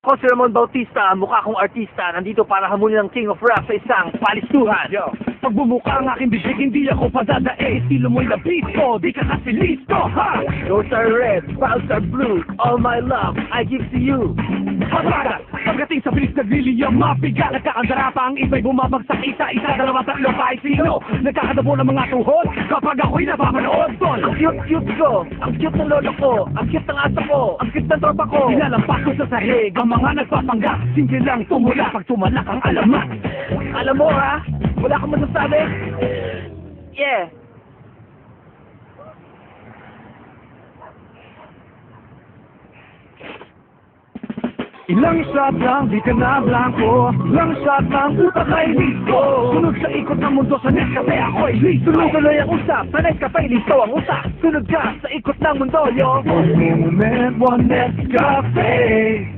Ako si Ramon Bautista, mukha kong artista, nandito para hamunin ang King of Rap sa isang palistuhan. Yo, pag bumuka ang aking bibig, hindi ako padadae. Estilo mo'y labis ko, di ka kasi listo, ha? Roses are red, clouds are blue, all my love I give to you. Pagbaga, pagdating sa bilis nagliliyang mabigat. Nagkakandara pa ang iba'y bumabagsak isa, dalawa, tatlo, kahit sino. Nagkakadabo ng mga tuhod kapag ako'y napapanood, tol. Ang cute ko, ang cute ng lolo ko, ang cute ng aso ko, ang cute ng tropa ko. Nilalampas ko sa sahig ang mga nagpapanggap. Single lang tumula pag tumalak ang alamat. Alam mo ha, wala kang masasabi? Yeah. Ilang shot lang, di ka na blanco. Ilang shot lang, utak ay listo. Sunod sa ikot ng mundo sa Nescafe, ako'y listo. Tuloy-tuloy ang usap, sa Nescafe, listo ang usap. Sunod ka sa ikot ng mundo, yo. One moment, one Nescafe.